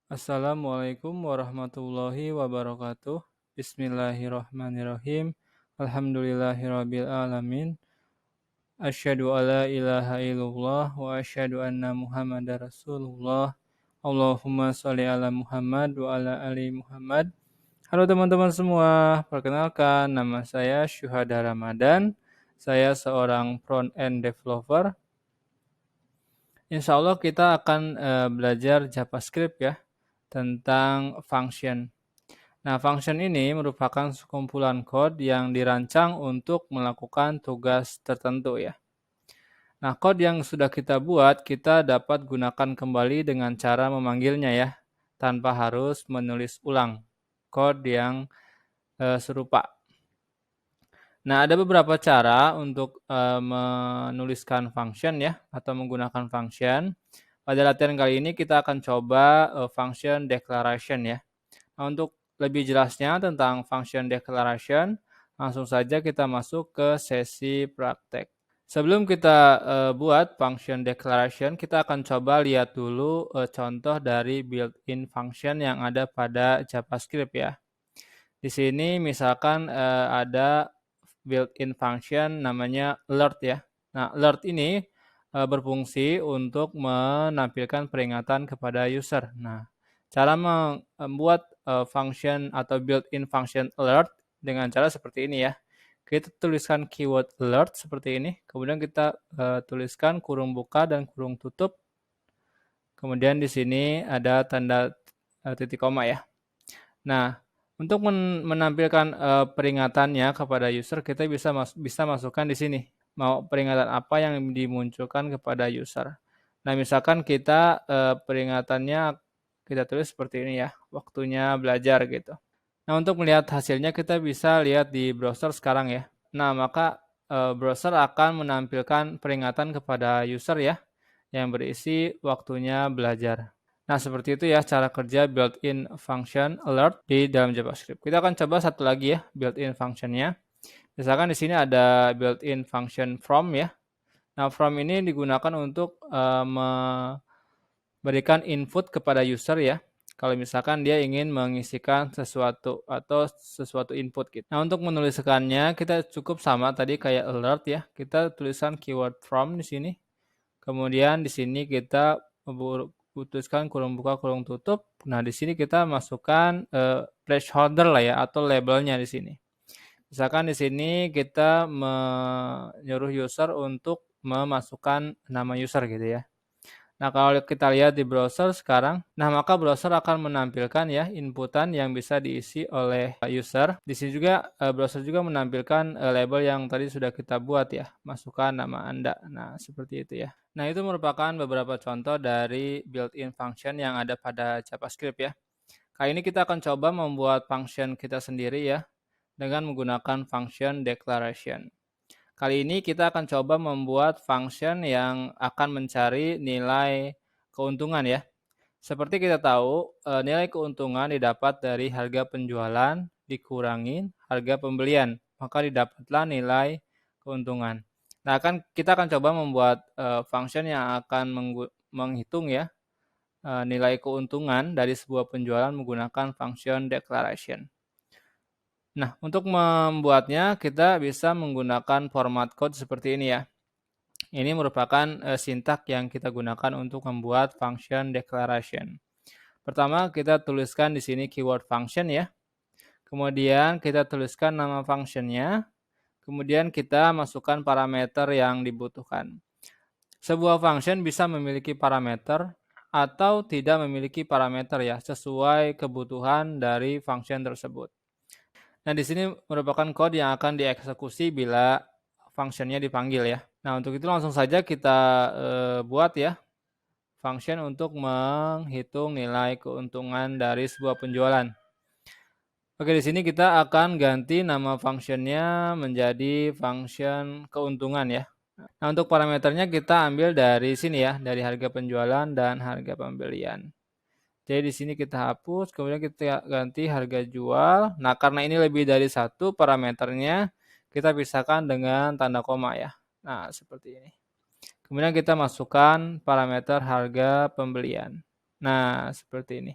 Assalamualaikum warahmatullahi wabarakatuh. Bismillahirrahmanirrahim. Alhamdulillahirabbil alamin. Asyhadu alla ilaha illallah wa asyhadu anna Muhammadar Rasulullah. Allahumma shalli ala Muhammad wa ala ali Muhammad. Halo teman-teman semua, perkenalkan nama saya Syuhada Ramadan. Saya seorang front end developer. Insya Allah kita akan belajar JavaScript ya tentang function. Nah, function ini merupakan sekumpulan kode yang dirancang untuk melakukan tugas tertentu ya. Nah, kode yang sudah kita buat, kita dapat gunakan kembali dengan cara memanggilnya ya, tanpa harus menulis ulang kode yang serupa. Nah, ada beberapa cara untuk menuliskan function ya, atau menggunakan function. Pada latihan kali ini kita akan coba function declaration ya. Nah, untuk lebih jelasnya tentang function declaration, langsung saja kita masuk ke sesi praktek. Sebelum kita buat function declaration, kita akan coba lihat dulu contoh dari built-in function yang ada pada JavaScript ya. Di sini misalkan ada built-in function namanya alert ya. Nah, alert ini berfungsi untuk menampilkan peringatan kepada user. Nah, cara membuat function atau built-in function alert dengan cara seperti ini ya. Kita tuliskan keyword alert seperti ini, kemudian kita tuliskan kurung buka dan kurung tutup. Kemudian di sini ada tanda titik koma ya. Nah, untuk menampilkan peringatannya kepada user, kita bisa masukkan di sini. Mau peringatan apa yang dimunculkan kepada user. Nah, misalkan kita peringatannya kita tulis seperti ini ya, waktunya belajar gitu. Nah, untuk melihat hasilnya kita bisa lihat di browser sekarang ya. Nah, maka browser akan menampilkan peringatan kepada user ya, yang berisi waktunya belajar. Nah, seperti itu ya cara kerja built-in function alert di dalam JavaScript. Kita akan coba satu lagi ya, built-in functionnya. Misalkan di sini ada built-in function from ya. Nah, from ini digunakan untuk memberikan input kepada user ya. Kalau misalkan dia ingin mengisikan sesuatu atau sesuatu input gitu. Nah, untuk menuliskannya kita cukup sama tadi kayak alert ya. Kita tuliskan keyword from di sini. Kemudian di sini kita tuliskan kurung buka kurung tutup. Nah, di sini kita masukkan placeholder lah ya atau labelnya di sini. Misalkan di sini kita menyuruh user untuk memasukkan nama user gitu ya. Nah, kalau kita lihat di browser sekarang, nah maka browser akan menampilkan ya inputan yang bisa diisi oleh user. Di sini juga browser juga menampilkan label yang tadi sudah kita buat ya, masukkan nama Anda. Nah, seperti itu ya. Nah, itu merupakan beberapa contoh dari built-in function yang ada pada JavaScript ya. Kali ini kita akan coba membuat function kita sendiri ya, dengan menggunakan function declaration. Kali ini kita akan coba membuat function yang akan mencari nilai keuntungan ya. Seperti kita tahu, nilai keuntungan didapat dari harga penjualan dikurangin harga pembelian, maka didapatlah nilai keuntungan. Nah, kita akan coba membuat function yang akan menghitung ya nilai keuntungan dari sebuah penjualan menggunakan function declaration. Nah, untuk membuatnya kita bisa menggunakan format code seperti ini ya. Ini merupakan sintak yang kita gunakan untuk membuat function declaration. Pertama, kita tuliskan di sini keyword function ya. Kemudian kita tuliskan nama functionnya. Kemudian kita masukkan parameter yang dibutuhkan. Sebuah function bisa memiliki parameter atau tidak memiliki parameter ya, sesuai kebutuhan dari function tersebut. Nah, di sini merupakan kode yang akan dieksekusi bila functionnya dipanggil ya. Nah, untuk itu langsung saja kita buat ya function untuk menghitung nilai keuntungan dari sebuah penjualan. Oke, di sini kita akan ganti nama functionnya menjadi function keuntungan ya. Nah, untuk parameternya kita ambil dari sini ya, dari harga penjualan dan harga pembelian. Jadi di sini kita hapus, kemudian kita ganti harga jual. Nah, karena ini lebih dari satu parameternya, kita pisahkan dengan tanda koma ya. Nah, seperti ini. Kemudian kita masukkan parameter harga pembelian. Nah, seperti ini.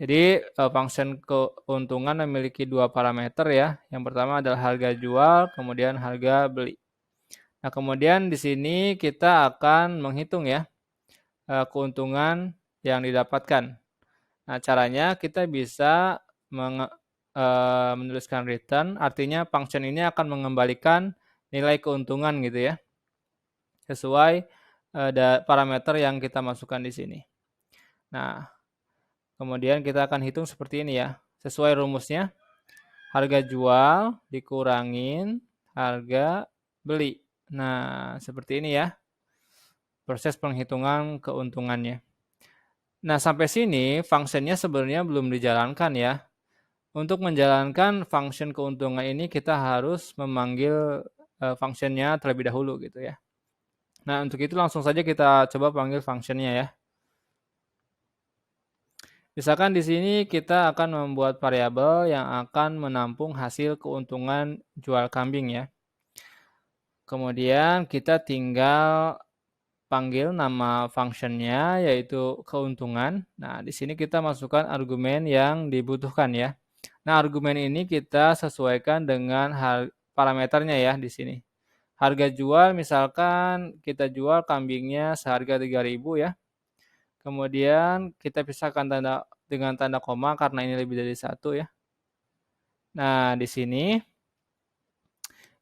Jadi function keuntungan memiliki dua parameter ya. Yang pertama adalah harga jual, kemudian harga beli. Nah, kemudian di sini kita akan menghitung ya keuntungan yang didapatkan. Nah, caranya kita bisa menuliskan return, artinya function ini akan mengembalikan nilai keuntungan gitu ya, sesuai parameter yang kita masukkan di sini. Nah, kemudian kita akan hitung seperti ini ya, sesuai rumusnya, harga jual dikurangin harga beli. Nah, seperti ini ya, proses penghitungan keuntungannya. Nah, sampai sini fungsinya sebenarnya belum dijalankan ya. Untuk menjalankan function keuntungan ini kita harus memanggil functionnya terlebih dahulu gitu ya. Nah, untuk itu langsung saja kita coba panggil functionnya ya. Misalkan di sini kita akan membuat variabel yang akan menampung hasil keuntungan jual kambing ya. Kemudian kita tinggal panggil nama functionnya yaitu keuntungan. Nah, di sini kita masukkan argumen yang dibutuhkan ya. Nah, argumen ini kita sesuaikan dengan parameternya ya di sini. Harga jual misalkan kita jual kambingnya seharga 3.000 ya. Kemudian kita pisahkan dengan tanda koma karena ini lebih dari 1 ya. Nah, di sini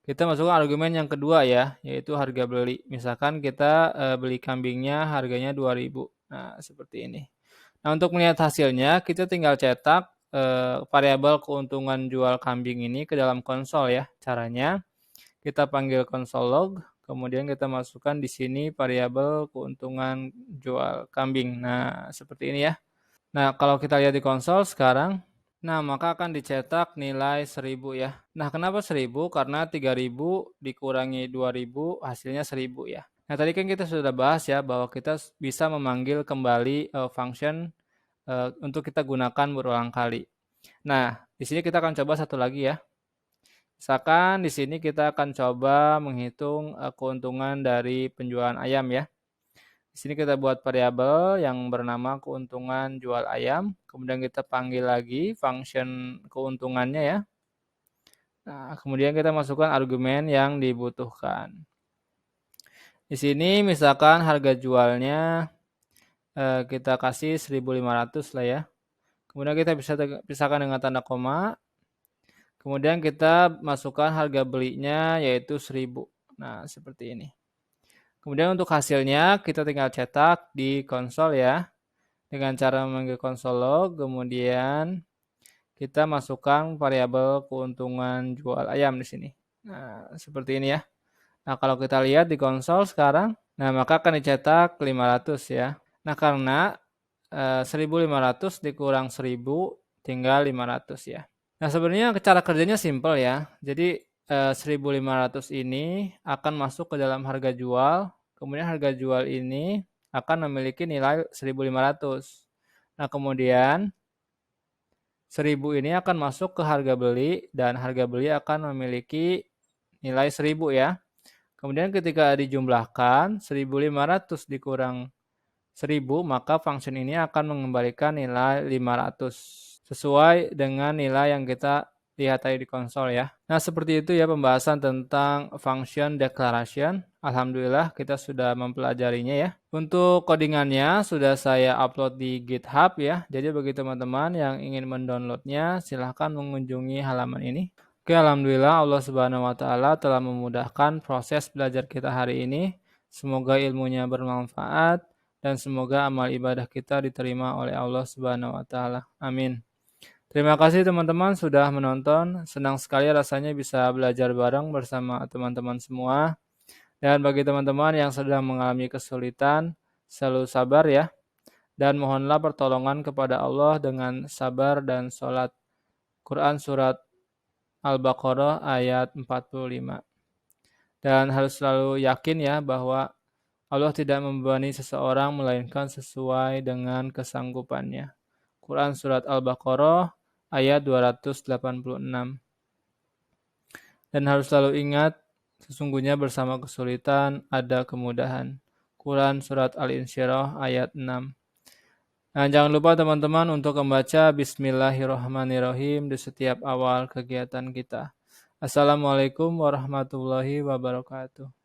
kita masukkan argumen yang kedua ya, yaitu harga beli. Misalkan kita beli kambingnya harganya 2.000. Nah, seperti ini. Nah, untuk melihat hasilnya kita tinggal cetak variabel keuntungan jual kambing ini ke dalam konsol ya. Caranya kita panggil console log, kemudian kita masukkan di sini variabel keuntungan jual kambing. Nah, seperti ini ya. Nah, kalau kita lihat di konsol sekarang, nah maka akan dicetak nilai 1.000 ya. Nah, kenapa 1.000? Karena 3.000 dikurangi 2.000 hasilnya 1.000 ya. Nah, tadi kan kita sudah bahas ya bahwa kita bisa memanggil kembali function untuk kita gunakan berulang kali. Nah, di sini kita akan coba satu lagi ya. Misalkan di sini kita akan coba menghitung keuntungan dari penjualan ayam ya. Di sini kita buat variabel yang bernama keuntungan jual ayam. Kemudian kita panggil lagi function keuntungannya ya. Nah, kemudian kita masukkan argumen yang dibutuhkan. Di sini misalkan harga jualnya kita kasih 1.500 lah ya. Kemudian kita bisa pisahkan dengan tanda koma. Kemudian kita masukkan harga belinya yaitu 1.000. Nah, seperti ini. Kemudian untuk hasilnya kita tinggal cetak di konsol ya. Dengan cara memanggil console log, kemudian kita masukkan variabel keuntungan jual ayam di sini. Nah, seperti ini ya. Nah, kalau kita lihat di konsol sekarang, nah maka akan dicetak 500 ya. Nah, karena 1.500 dikurang 1.000 tinggal 500 ya. Nah, sebenarnya cara kerjanya simple ya. Jadi 1.500 ini akan masuk ke dalam harga jual. Kemudian harga jual ini akan memiliki nilai 1.500. Nah, kemudian 1.000 ini akan masuk ke harga beli dan harga beli akan memiliki nilai 1.000 ya. Kemudian ketika dijumlahkan 1.500 dikurang 1.000 maka function ini akan mengembalikan nilai 500 sesuai dengan nilai yang kita lihat tadi di konsol ya. Nah, seperti itu ya pembahasan tentang function declaration. Alhamdulillah kita sudah mempelajarinya ya. Untuk codingannya sudah saya upload di GitHub ya. Jadi bagi teman-teman yang ingin mendownloadnya silahkan mengunjungi halaman ini. Oke, alhamdulillah Allah Subhanahu wa taala telah memudahkan proses belajar kita hari ini. Semoga ilmunya bermanfaat dan semoga amal ibadah kita diterima oleh Allah Subhanahu wa taala. Amin. Terima kasih teman-teman sudah menonton. Senang sekali rasanya bisa belajar bareng bersama teman-teman semua. Dan bagi teman-teman yang sedang mengalami kesulitan, selalu sabar ya. Dan mohonlah pertolongan kepada Allah dengan sabar dan sholat. Quran Surat Al-Baqarah ayat 45. Dan harus selalu yakin ya bahwa Allah tidak membebani seseorang melainkan sesuai dengan kesanggupannya. Quran Surat Al-Baqarah ayat 286. Dan harus selalu ingat, sesungguhnya bersama kesulitan ada kemudahan. Quran Surat Al-Insyirah ayat 6. Nah, jangan lupa teman-teman untuk membaca Bismillahirrahmanirrahim di setiap awal kegiatan kita. Assalamualaikum warahmatullahi wabarakatuh.